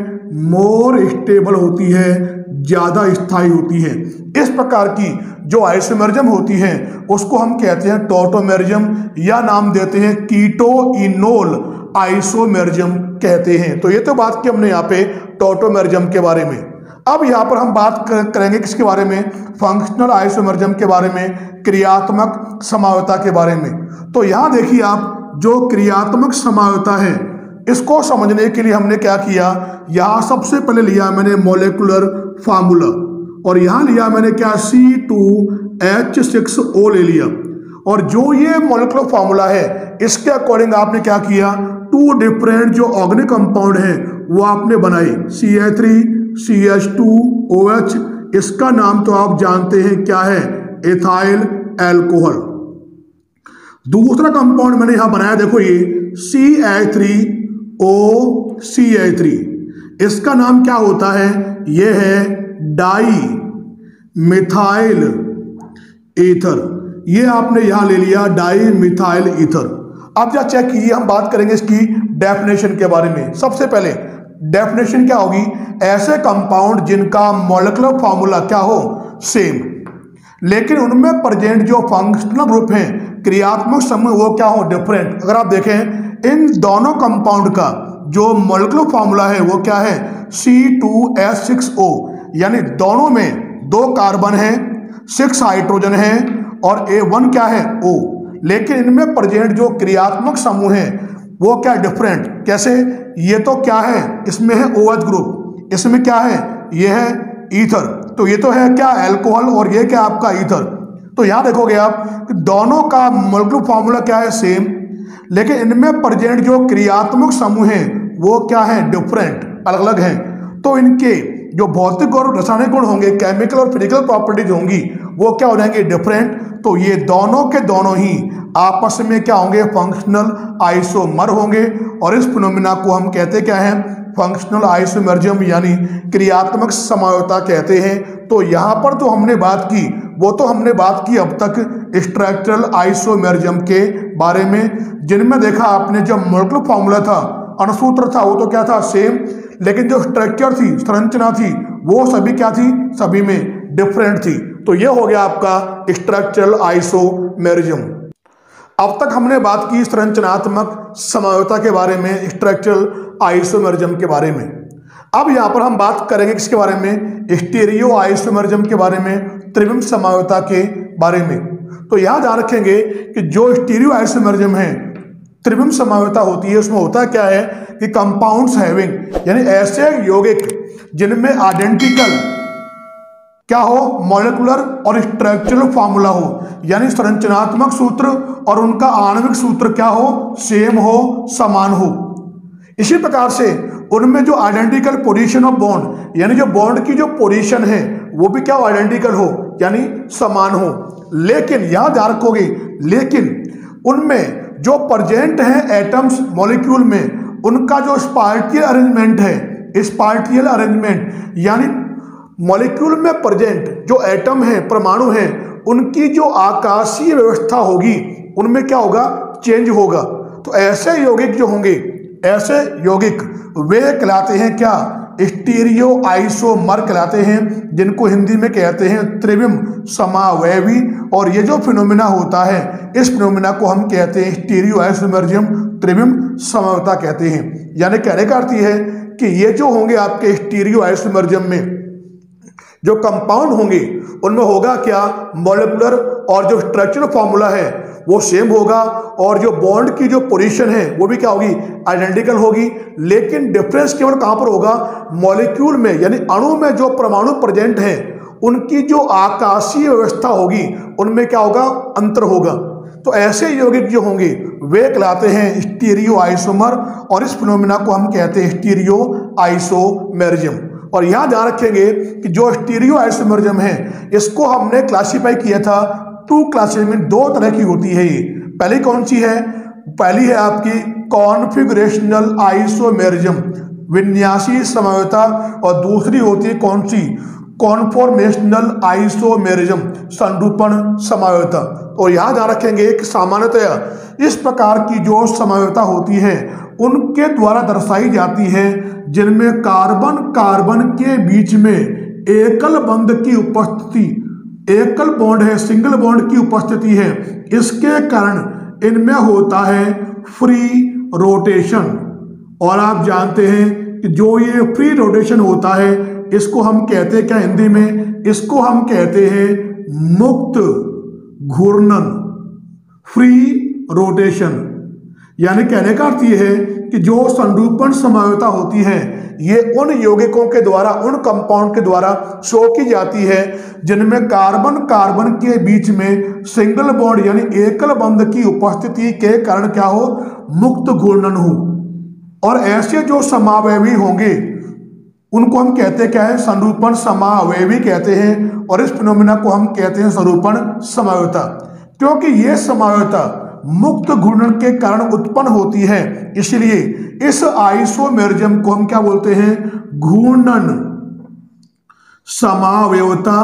मोर स्टेबल होती है, ज्यादा स्थायी होती है। इस प्रकार की जो आइसोमेरिज्म होती है उसको हम कहते हैं टॉटोमेरिज्म, या नाम देते हैं कीटो इनोल आइसोमेरिज्म कहते हैं। तो ये तो बात की हमने यहाँ पे टॉटोमेरिज्म के बारे में। अब यहाँ पर हम बात करेंगे किसके बारे में, फंक्शनल आइसोमेरिज्म के बारे में, क्रियात्मक समावयवता के बारे में। तो यहाँ देखिए आप जो क्रियात्मक समावयवता है इसको समझने के लिए हमने क्या किया, यहाँ सबसे पहले लिया मैंने मॉलिक्यूलर फार्मूला और यहाँ लिया मैंने क्या C2H6O ले लिया। और जो ये मॉलिक्यूलर फार्मूला है इसके अकॉर्डिंग आपने क्या किया, 2 डिफरेंट जो ऑर्गेनिक कंपाउंड हैं वो आपने बनाए, CH3CH2OH। इसका नाम तो आप जानते हैं क्या है, एथाइल एल्कोहल। दूसरा कंपाउंड मैंने यहां बनाया, देखो ये CH3OCH3, इसका नाम क्या होता है, ये है डाई मिथाइल ईथर। ये आपने यहां ले लिया डाई मिथाइल ईथर। अब जब चेक कीजिए हम बात करेंगे इसकी डेफिनेशन के बारे में। सबसे पहले डेफिनेशन क्या होगी, ऐसे कंपाउंड जिनका मॉलिक्यूलर फॉर्मूला क्या हो, सेम, लेकिन उनमें प्रेजेंट जो फंक्शनल ग्रुप हैं, क्रियात्मक समूह, वो क्या हो, डिफरेंट। अगर आप देखें इन दोनों कंपाउंड का जो मॉलिक्यूलर फॉर्मूला है वो क्या है, C2H6O, यानी दोनों में 2 कार्बन है, 6 हाइड्रोजन है और A1 क्या है, O, लेकिन इनमें प्रेजेंट जो क्रियात्मक समूह है वो क्या, डिफरेंट। कैसे, ये तो क्या है, इसमें है OH ग्रुप, इसमें क्या है, ये है ईथर, तो ये तो है क्या, अल्कोहल, और ये क्या आपका ईथर। तो यहां देखोगे आप कि दोनों का मॉलिक्यूलर फॉर्मूला क्या है, सेम, लेकिन इनमें प्रेजेंट जो क्रियात्मक समूह हैं वो क्या है, डिफरेंट, अलग अलग हैं। तो इनके जो भौतिक और रासायनिक गुण होंगे, केमिकल और फिजिकल प्रॉपर्टीज होंगी, वो क्या हो जाएंगे, डिफरेंट। तो ये दोनों के दोनों ही आपस में क्या होंगे, फंक्शनल आइसोमर होंगे, और इस फिनोमिना को हम कहते क्या हैं, फंक्शनल आइसोमरिज्म यानी क्रियात्मक समझौता कहते हैं। तो यहाँ पर जो हमने बात की वो तो हमने बात की अब तक स्ट्रक्चरल आइसोमरिज्म के बारे में, जिनमें देखा आपने जो मॉलिक्यूलर फॉर्मूला था, अणुसूत्र था, वो तो क्या था, सेम, लेकिन जो स्ट्रक्चर थी, संरचना थी, वो सभी क्या थी, सभी में डिफरेंट थी। तो ये हो गया आपका स्ट्रक्चरल आइसोमरिज्म। अब तक हमने बात की संरचनात्मक समझौता के बारे में, स्ट्रक्चरल आइसोमरिज्म के बारे में। अब यहां पर हम बात करेंगे किसके बारे में, स्टीरियो आइसोमरिज्म के बारे में, त्रिविम समझौता के बारे में। तो यहां ध्यान रखेंगे कि जो स्टीरियो आइसोमरिज्म है, त्रिविम समझौता होती है, उसमें होता क्या है कि कंपाउंड्स हैविंग, यानी ऐसे यौगिक जिनमें आइडेंटिकल क्या हो, मॉलिक्यूलर और स्ट्रक्चरल फॉर्मूला हो, यानी संरचनात्मक सूत्र और उनका आणविक सूत्र क्या हो, सेम हो, समान हो। इसी प्रकार से उनमें जो आइडेंटिकल पोजीशन ऑफ बॉन्ड, यानी जो बॉन्ड की जो पोजीशन है वो भी क्या हो, आइडेंटिकल हो, यानी समान हो। लेकिन यहां ध्यान रखोगे, लेकिन उनमें जो प्रेजेंट है एटम्स मॉलिक्यूल में, उनका जो स्पार्टियल अरेंजमेंट है, स्पार्टियल अरेंजमेंट यानी मॉलिक्यूल में प्रेजेंट जो एटम है, परमाणु हैं, उनकी जो आकाशीय व्यवस्था होगी उनमें क्या होगा, चेंज होगा। तो ऐसे यौगिक जो होंगे, ऐसे यौगिक वे कहलाते हैं क्या, स्टीरियो आइसोमर कहलाते हैं, जिनको हिंदी में कहते हैं त्रिविम समावयवी। और ये जो फिनोमिना होता है, इस फिनोमिना को हम कहते हैं स्टीरियो आइसोमरिज्म, त्रिविम समझौता कहते हैं। यानी कहने का अर्थ है कि ये जो होंगे आपके स्टीरियो आइसोमरिज्म में जो कंपाउंड होंगे, उनमें होगा क्या, मॉलिक्यूलर और जो स्ट्रक्चरल फॉर्मूला है वो सेम होगा, और जो बॉन्ड की जो पोजीशन है वो भी क्या होगी, आइडेंटिकल होगी। लेकिन डिफरेंस केवल कहां पर होगा, मॉलिक्यूल में, यानी अणु में जो परमाणु प्रेजेंट हैं उनकी जो आकाशीय व्यवस्था होगी उनमें क्या होगा, अंतर होगा। तो ऐसे यौगिक जो होंगे वे कहलाते हैं स्टीरियो आइसोमर, और इस फिनोमिना को हम कहते हैं स्टीरियो आइसोमरिज्म। और यहां ध्यान रखेंगे कि जो स्टीरियो आइसोमरिज्म है, इसको हमने क्लासिफाई किया था 2 क्लासेस में, 2 तरह की होती है ये। पहली कौन सी है, पहली है आपकी कॉन्फिगरेशनल आइसोमरिज्म, विन्यासी समझौता, और दूसरी होती है कौन सी, कॉन्फॉर्मेशनल आइसोमरिज्म, संरूपण समझौता। और यहां ध्यान रखेंगे कि सामान्यतः इस प्रकार की जो समझौता होती है उनके द्वारा दर्शाई जाती है जिनमें कार्बन कार्बन के बीच में एकल बंध की उपस्थिति, एकल बॉन्ड है, सिंगल बॉन्ड की उपस्थिति है, इसके कारण इनमें होता है फ्री रोटेशन। और आप जानते हैं कि जो ये फ्री रोटेशन होता है इसको हम कहते हैं क्या हिंदी में, इसको हम कहते हैं मुक्त घूर्णन, फ्री रोटेशन। यानी कहने का अर्थ ये है कि जो संरूपण समझौता होती है ये उन यौगिकों के द्वारा, उन कंपाउंड के द्वारा शो की जाती है जिनमें कार्बन कार्बन के बीच में सिंगल बॉन्ड यानी एकल बंध की उपस्थिति के कारण क्या हो, मुक्त घूर्णन हो। और ऐसे जो समावयवी होंगे उनको हम कहते क्या है, संरूपण समावयवी कहते हैं, और इस फिनोमिना को हम कहते हैं संरूपण समझौता। क्योंकि ये समझौता मुक्त घूर्णन के कारण उत्पन्न होती है, इसलिए इस आइसोमरिज्म को हम क्या बोलते हैं, घूर्णन समावयवता,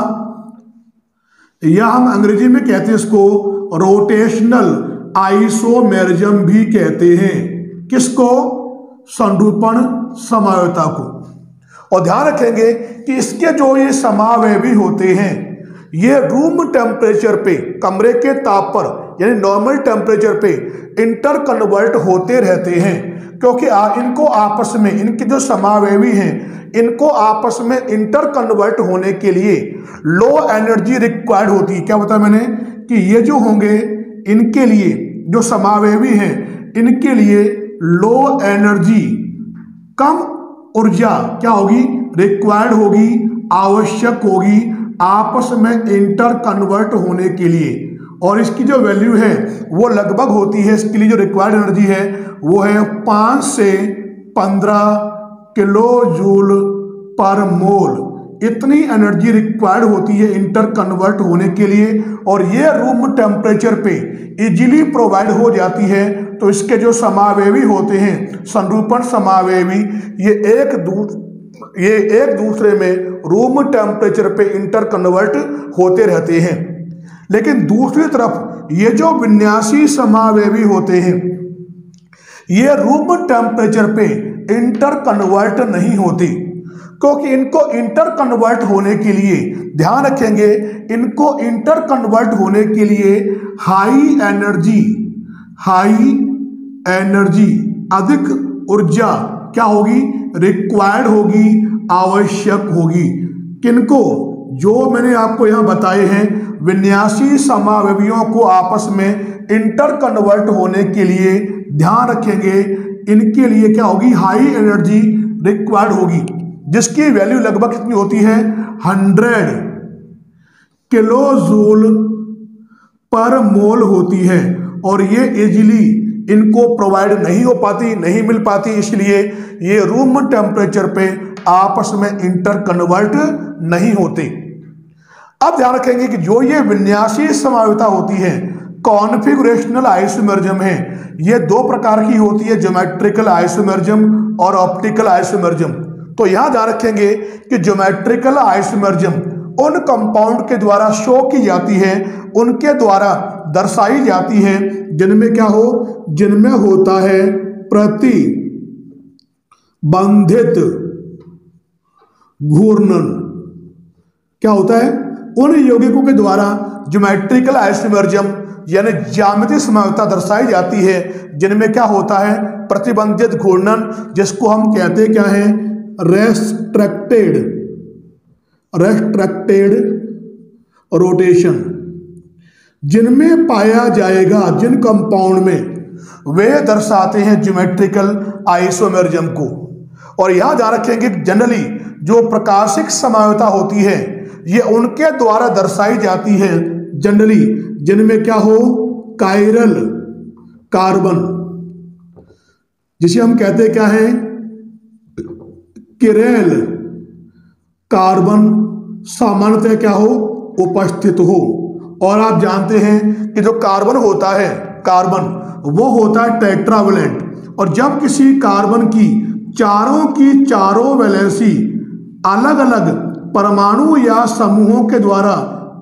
या हम अंग्रेजी में कहते हैं इसको रोटेशनल आइसोमरिज्म भी कहते हैं। किसको, संरूपण समावयवता को। और ध्यान रखेंगे कि इसके जो ये समावयवी होते हैं ये रूम टेम्परेचर पे, कमरे के ताप पर यानी नॉर्मल टेम्परेचर पे इंटर कन्वर्ट होते रहते हैं, क्योंकि इनको आपस में, इनके जो समावयवी हैं इनको आपस में इंटर कन्वर्ट होने के लिए लो एनर्जी रिक्वायर्ड होती है। क्या बताया मैंने कि ये जो होंगे इनके लिए, जो समावयवी हैं इनके लिए लो एनर्जी, कम ऊर्जा क्या होगी, रिक्वायर्ड होगी, आवश्यक होगी आपस में इंटर कन्वर्ट होने के लिए। और इसकी जो वैल्यू है वो लगभग होती है, इसके लिए जो रिक्वायर्ड एनर्जी है वो है 5 से 15 किलो जूल पर मोल। इतनी एनर्जी रिक्वायर्ड होती है इंटर कन्वर्ट होने के लिए, और ये रूम टेम्परेचर पे इजीली प्रोवाइड हो जाती है। तो इसके जो समावयवी होते हैं, संरूपण समावयवी, ये एक दूसरे में रूम टेम्परेचर पे इंटर कन्वर्ट होते रहते हैं। लेकिन दूसरी तरफ ये जो विन्यासी समावयवी होते हैं ये रूम टेम्परेचर पे इंटर कन्वर्ट नहीं होते, क्योंकि इनको इंटर कन्वर्ट होने के लिए, ध्यान रखेंगे, इनको इंटर कन्वर्ट होने के लिए हाई एनर्जी अधिक ऊर्जा क्या होगी, रिक्वायर्ड होगी, आवश्यक होगी। किनको, जो मैंने आपको यहां बताए हैं विन्यासी समावयवियों को आपस में इंटर कन्वर्ट होने के लिए, ध्यान रखेंगे इनके लिए क्या होगी, हाई एनर्जी रिक्वायर्ड होगी, जिसकी वैल्यू लगभग कितनी होती है, 100 किलो जूल पर मोल होती है। और ये इजीली इनको प्रोवाइड नहीं हो पाती, नहीं मिल पाती, इसलिए ये रूम टेम्परेचर पे आपस में इंटर कन्वर्ट नहीं होते। अब ध्यान रखेंगे कि जो ये विन्यासी समावयवता होती है, कॉन्फिगरेशनल आइसोमेरिज्म है, ये दो प्रकार की होती है, ज्योमेट्रिकल आइसोमेरिज्म और ऑप्टिकल आइसोमेरिज्म। तो यहां ध्यान रखेंगे कि ज्योमेट्रिकल आइसोमेरिज्म उन कंपाउंड के द्वारा शो की जाती है, उनके द्वारा दर्शाई जाती है जिनमें क्या हो, जिनमें होता है प्रतिबंधित घूर्णन। क्या होता है, उन यौगिकों के द्वारा ज्योमेट्रिकल आइसोमेरिज्म यानी ज्यामितीय समावयवता दर्शाई जाती है जिनमें क्या होता है, प्रतिबंधित घूर्णन, जिसको हम कहते क्या है, रेस्ट्रिक्टेड रोटेशन, जिनमें पाया जाएगा, जिन कंपाउंड में वे दर्शाते हैं ज्योमेट्रिकल आइसोमेरिज्म को। और यहां ध्यान रखेंगे जनरली जो प्रकाशिक समावयवता होती है ये उनके द्वारा दर्शाई जाती है जनरली जिनमें क्या हो, कायरल कार्बन, जिसे हम कहते हैं क्या है, किरेल कार्बन सामान्यतः क्या हो, उपस्थित हो। और आप जानते हैं कि जो कार्बन होता है, कार्बन वो होता है टेट्रावेलेंट, और जब किसी कार्बन की चारों वैलेंसी अलग अलग परमाणु या समूहों के द्वारा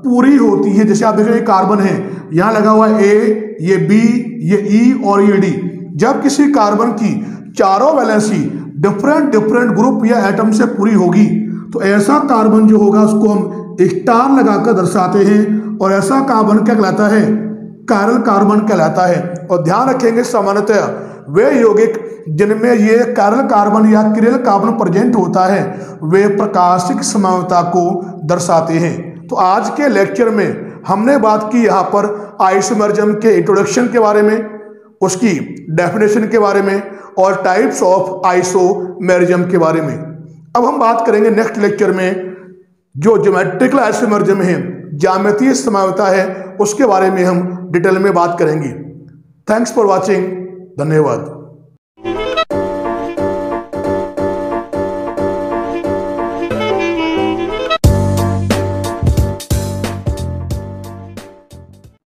पूरी होती है, जैसे आप देख रहे हैं कार्बन है, यहां लगा हुआ है ए, ये बी, ये ई और ये डी, जब किसी कार्बन की चारों वैलेंसी डिफरेंट ग्रुप या एटम से पूरी होगी तो ऐसा कार्बन जो होगा उसको हम स्टार लगाकर दर्शाते हैं, और ऐसा कार्बन क्या कहलाता है, कायरल कार्बन कहलाता है। और ध्यान रखेंगे सामान्यतः वे यौगिक जिनमें ये कायरल कार्बन या किरेल कार्बन प्रेजेंट होता है वे प्रकाशिक समावयवता को दर्शाते हैं। तो आज के लेक्चर में हमने बात की यहाँ पर आइसोमेरिज्म के इंट्रोडक्शन के बारे में, उसकी डेफिनेशन के बारे में और टाइप्स ऑफ आइसोमेरिज्म के बारे में। अब हम बात करेंगे नेक्स्ट लेक्चर में जो ज्योमेट्रिकल आइसोमेरिज्म है, ज्यामितीय समावयवता है, उसके बारे में हम डिटेल में बात करेंगे। थैंक्स फॉर वॉचिंग, धन्यवाद।